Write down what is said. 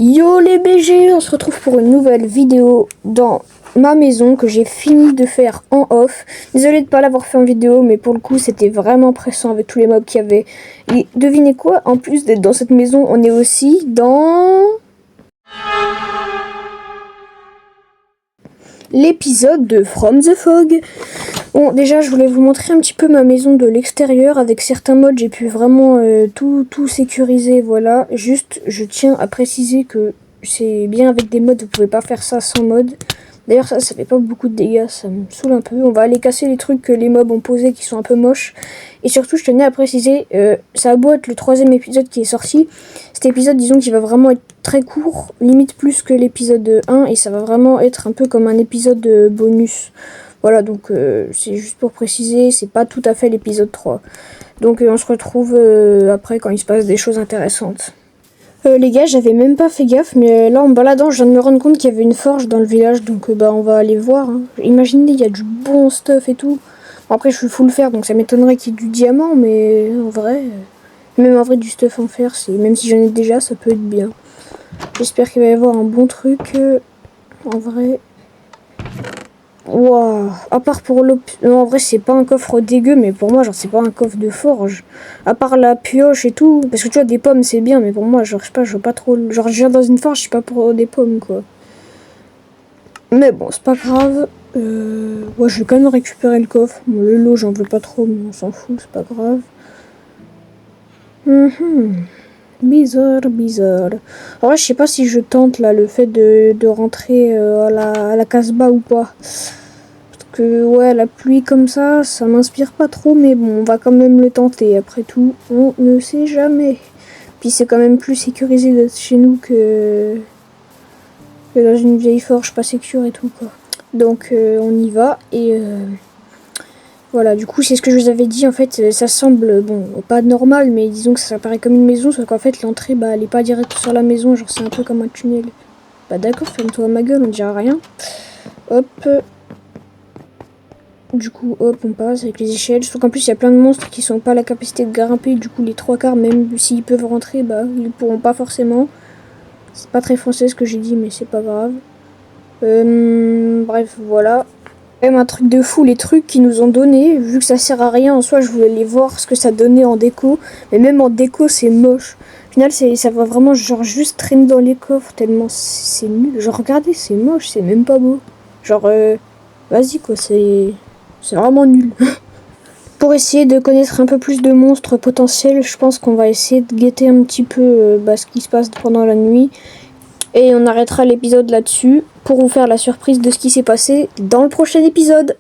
Yo les BG, on se retrouve pour une nouvelle vidéo dans ma maison que j'ai fini de faire en off. Désolé de ne pas l'avoir fait en vidéo, mais pour le coup c'était vraiment pressant avec tous les mobs qu'il y avait. Et devinez quoi, en plus d'être dans cette maison, on est aussi dans l'épisode de From the Fog. Bon, déjà je voulais vous montrer un petit peu ma maison de l'extérieur. Avec certains modes j'ai pu vraiment tout sécuriser, voilà. Juste je tiens à préciser que c'est bien avec des modes, vous pouvez pas faire ça sans mode. D'ailleurs ça fait pas beaucoup de dégâts, ça me saoule un peu. On va aller casser les trucs que les mobs ont posés qui sont un peu moches. Et surtout je tenais à préciser, ça a beau être le 3e épisode qui est sorti, cet épisode disons qu'il va vraiment être très court, limite plus que l'épisode 1, et ça va vraiment être un peu comme un épisode bonus. Voilà, donc c'est juste pour préciser, c'est pas tout à fait l'épisode 3. Donc on se retrouve après quand il se passe des choses intéressantes. Les gars, j'avais même pas fait gaffe, mais là en me baladant, je viens de me rendre compte qu'il y avait une forge dans le village, donc on va aller voir. Hein. Imaginez, il y a du bon stuff et tout. Bon, après, je suis full fer, donc ça m'étonnerait qu'il y ait du diamant, mais en vrai, même en vrai, du stuff en fer, même si j'en ai déjà, ça peut être bien. J'espère qu'il va y avoir un bon truc, en vrai. Waouh, à part pour non, en vrai c'est pas un coffre dégueu, mais pour moi genre c'est pas un coffre de forge. À part la pioche et tout, parce que tu vois des pommes c'est bien, mais pour moi genre je sais pas, je veux pas trop, genre je viens dans une forge, je suis pas pour des pommes quoi. Mais bon c'est pas grave, ouais je vais quand même récupérer le coffre. Bon, le lot j'en veux pas trop, mais on s'en fout, c'est pas grave. Bizarre. Alors là, je sais pas si je tente là le fait de rentrer à la Casbah ou pas. Parce que ouais, la pluie comme ça m'inspire pas trop, mais bon, on va quand même le tenter. Après tout, on ne sait jamais. Puis c'est quand même plus sécurisé d'être chez nous que dans une vieille forge pas sécure et tout quoi. Donc on y va et voilà, du coup, c'est ce que je vous avais dit, en fait, ça semble, bon, pas normal, mais disons que ça paraît comme une maison, sauf qu'en fait, l'entrée, elle est pas direct sur la maison, genre, c'est un peu comme un tunnel. Bah d'accord, ferme-toi ma gueule, on dira rien. Hop. Du coup, hop, on passe avec les échelles, sauf qu'en plus, il y a plein de monstres qui sont pas à la capacité de grimper, du coup, les 3/4, même s'ils peuvent rentrer, ils pourront pas forcément. C'est pas très français ce que j'ai dit, mais c'est pas grave. Bref, voilà. Même un truc de fou, les trucs qu'ils nous ont donnés, vu que ça sert à rien en soi, je voulais les voir ce que ça donnait en déco, mais même en déco c'est moche. Au final ça va vraiment genre juste traîner dans les coffres tellement c'est nul. Genre regardez, c'est moche, c'est même pas beau. Genre vas-y quoi, c'est vraiment nul. Pour essayer de connaître un peu plus de monstres potentiels, je pense qu'on va essayer de guetter un petit peu ce qui se passe pendant la nuit. Et on arrêtera l'épisode là-dessus pour vous faire la surprise de ce qui s'est passé dans le prochain épisode.